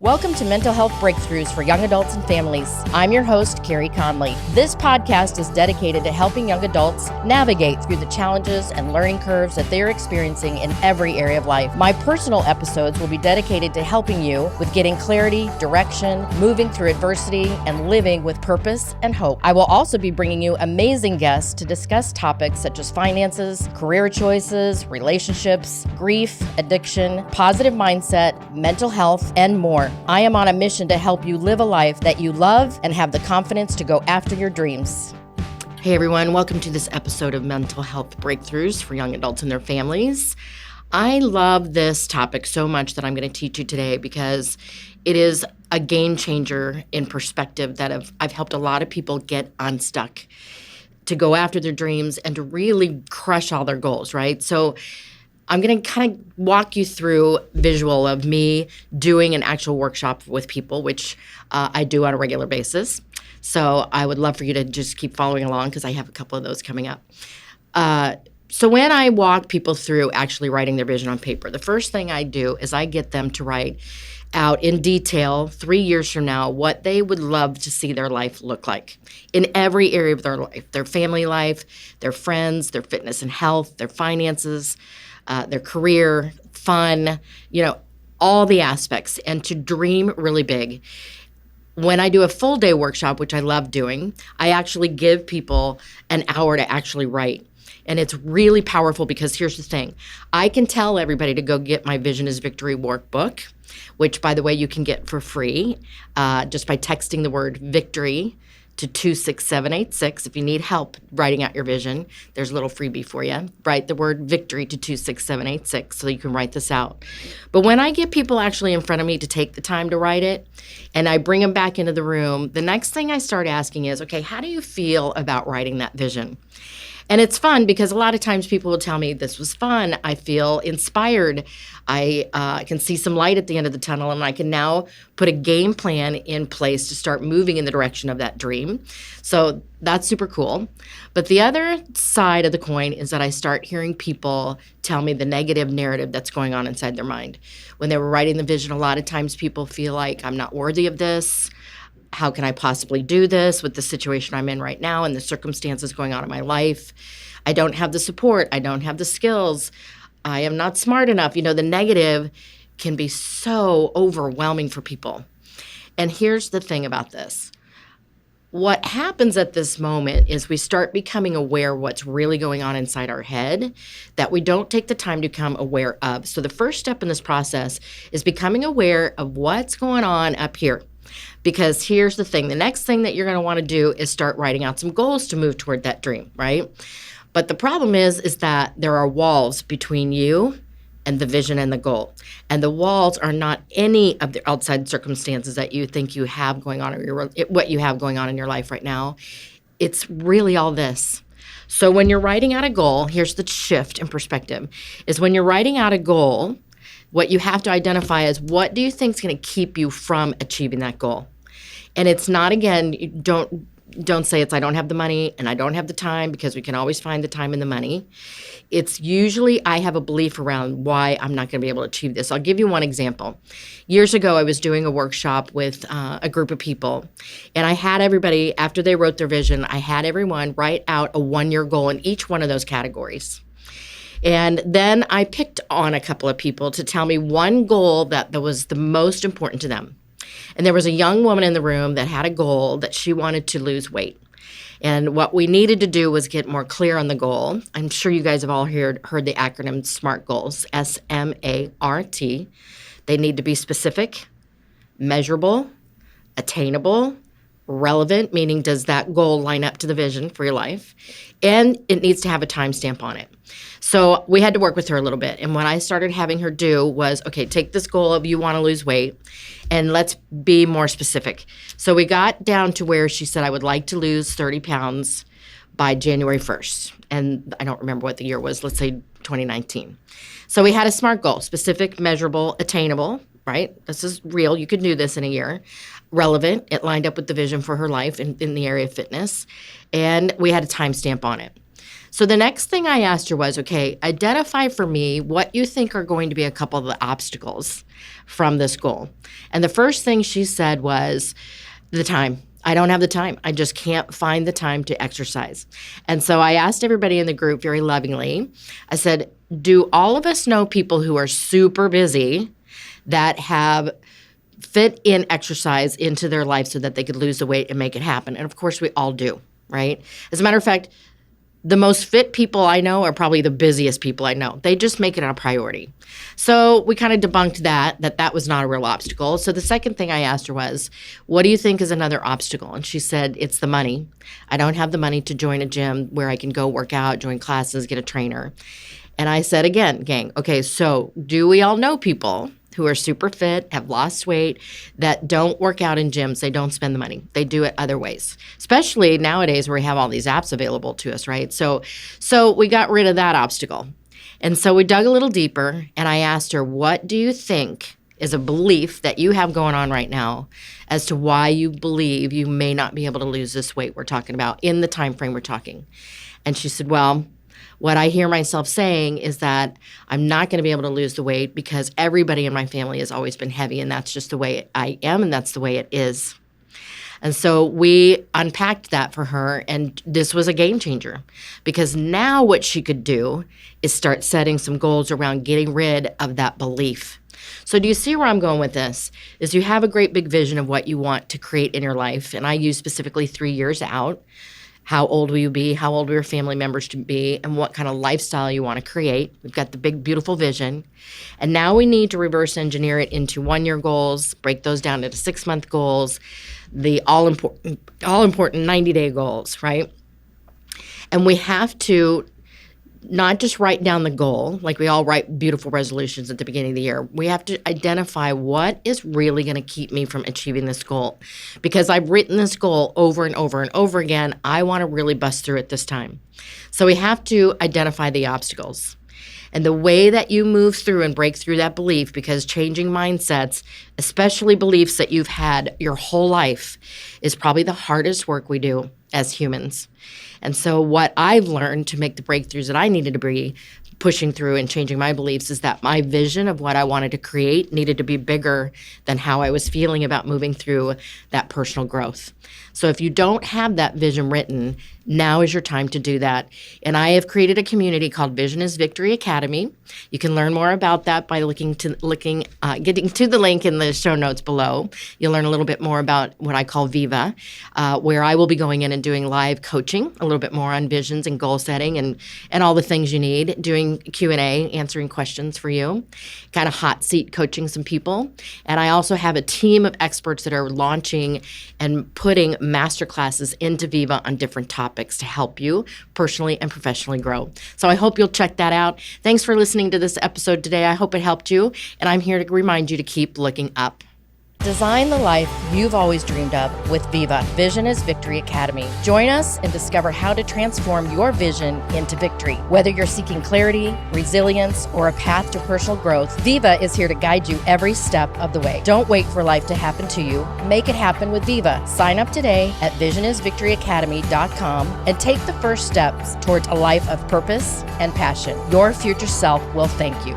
Welcome to Mental Health Breakthroughs for Young Adults and Families. I'm your host, Carey Conley. This podcast is dedicated to helping young adults navigate through the challenges and learning curves that they're experiencing in every area of life. My personal episodes will be dedicated to helping you with getting clarity, direction, moving through adversity, and living with purpose and hope. I will also be bringing you amazing guests to discuss topics such as finances, career choices, relationships, grief, addiction, positive mindset, mental health, and more. I am on a mission to help you live a life that you love and have the confidence to go after your dreams. Hey everyone, welcome to this episode of Mental Health Breakthroughs for Young Adults and Their Families. I love this topic so much that I'm going to teach you today because it is a game changer in perspective that I've helped a lot of people get unstuck, to go after their dreams and to really crush all their goals, right? So I'm going to kind of walk you through visual of me doing an actual workshop with people, which I do on a regular basis. So I would love for you to just keep following along because I have a couple of those coming up. So when I walk people through actually writing their vision on paper, the first thing I do is I get them to write out in detail 3 years from now what they would love to see their life look like in every area of their life, their family life, their friends, their fitness and health, their finances, their career, fun, all the aspects, and to dream really big. When I do a full day workshop, which I love doing, I actually give people an hour to actually write. And it's really powerful because here's the thing. I can tell everybody to go get my Vision is Victory workbook, which, by the way, you can get for free just by texting the word victory to 26786. If you need help writing out your vision, there's a little freebie for you. Write the word victory to 26786 so you can write this out. But when I get people actually in front of me to take the time to write it, and I bring them back into the room, the next thing I start asking is, okay, how do you feel about writing that vision? And it's fun because a lot of times people will tell me, this was fun, I feel inspired, I can see some light at the end of the tunnel, and I can now put a game plan in place to start moving in the direction of that dream. So that's super cool. But the other side of the coin is that I start hearing people tell me the negative narrative that's going on inside their mind. When they were writing the vision, a lot of times people feel like, I'm not worthy of this. How can I possibly do this with the situation I'm in right now and the circumstances going on in my life? I don't have the support. I don't have the skills. I am not smart enough. The negative can be so overwhelming for people. And here's the thing about this. What happens at this moment is we start becoming aware of what's really going on inside our head that we don't take the time to become aware of. So the first step in this process is becoming aware of what's going on up here. Because here's the thing, the next thing that you're going to want to do is start writing out some goals to move toward that dream, right? But the problem is that there are walls between you and the vision and the goal. And the walls are not any of the outside circumstances that you think you have going on, or what you have going on in your life right now. It's really all this. So when you're writing out a goal, here's the shift in perspective, is when you're writing out a goal, what you have to identify is, what do you think is going to keep you from achieving that goal? And it's not, again, don't say it's I don't have the money and I don't have the time, because we can always find the time and the money. It's usually I have a belief around why I'm not going to be able to achieve this. I'll give you one example. Years ago, I was doing a workshop with a group of people, and I had everybody, after they wrote their vision, I had everyone write out a 1-year goal in each one of those categories. And then I picked on a couple of people to tell me one goal that was the most important to them. And there was a young woman in the room that had a goal that she wanted to lose weight. And what we needed to do was get more clear on the goal. I'm sure you guys have all heard the acronym SMART goals, SMART. They need to be specific, measurable, attainable, relevant, meaning does that goal line up to the vision for your life? And it needs to have a timestamp on it. So we had to work with her a little bit. And what I started having her do was, okay, take this goal of you want to lose weight and let's be more specific. So we got down to where she said, I would like to lose 30 pounds by January 1st. And I don't remember what the year was, let's say 2019. So we had a SMART goal, specific, measurable, attainable, right? This is real. You could do this in a year. Relevant. It lined up with the vision for her life in the area of fitness. And we had a timestamp on it. So the next thing I asked her was, okay, identify for me what you think are going to be a couple of the obstacles from this goal. And the first thing she said was the time. I don't have the time. I just can't find the time to exercise. And so I asked everybody in the group very lovingly, I said, do all of us know people who are super busy that have fit in exercise into their life so that they could lose the weight and make it happen? And of course, we all do, right? As a matter of fact, the most fit people I know are probably the busiest people I know. They just make it a priority. So we kind of debunked that was not a real obstacle. So the second thing I asked her was, what do you think is another obstacle? And she said, it's the money. I don't have the money to join a gym where I can go work out, join classes, get a trainer. And I said again, gang, okay, so do we all know people who are super fit, have lost weight, that don't work out in gyms? They don't spend the money. They do it other ways, especially nowadays where we have all these apps available to us, right? So we got rid of that obstacle. And so we dug a little deeper, and I asked her, what do you think is a belief that you have going on right now as to why you believe you may not be able to lose this weight we're talking about in the time frame we're talking? And she said, well, what I hear myself saying is that I'm not going to be able to lose the weight because everybody in my family has always been heavy, and that's just the way I am, and that's the way it is. And so we unpacked that for her, and this was a game changer because now what she could do is start setting some goals around getting rid of that belief. So do you see where I'm going with this? Is you have a great big vision of what you want to create in your life, and I use specifically 3 years out. How old will you be? How old will your family members to be? And what kind of lifestyle you want to create? We've got the big, beautiful vision. And now we need to reverse engineer it into 1-year goals, break those down into 6-month goals, the all-important 90-day goals, right? And we have to not just write down the goal, like we all write beautiful resolutions at the beginning of the year. We have to identify what is really going to keep me from achieving this goal. Because I've written this goal over and over and over again, I want to really bust through it this time. So we have to identify the obstacles. And the way that you move through and break through that belief, because changing mindsets, especially beliefs that you've had your whole life, is probably the hardest work we do as humans. And so what I've learned to make the breakthroughs that I needed to be pushing through and changing my beliefs is that my vision of what I wanted to create needed to be bigger than how I was feeling about moving through that personal growth. So if you don't have that vision written, now is your time to do that. And I have created a community called Vision is Victory Academy. You can learn more about that by getting to the link in the show notes below. You'll learn a little bit more about what I call Viva, where I will be going in and doing live coaching, a little bit more on visions and goal setting and all the things you need, doing Q&A, answering questions for you, kind of hot seat coaching some people. And I also have a team of experts that are launching and putting masterclasses into Viva on different topics to help you personally and professionally grow. So I hope you'll check that out. Thanks for listening to this episode today. I hope it helped you, and I'm here to remind you to keep looking up. Design the life you've always dreamed of with Viva, Vision is Victory Academy. Join us and discover how to transform your vision into victory. Whether you're seeking clarity, resilience, or a path to personal growth, Viva is here to guide you every step of the way. Don't wait for life to happen to you. Make it happen with Viva. Sign up today at visionisvictoryacademy.com and take the first steps towards a life of purpose and passion. Your future self will thank you.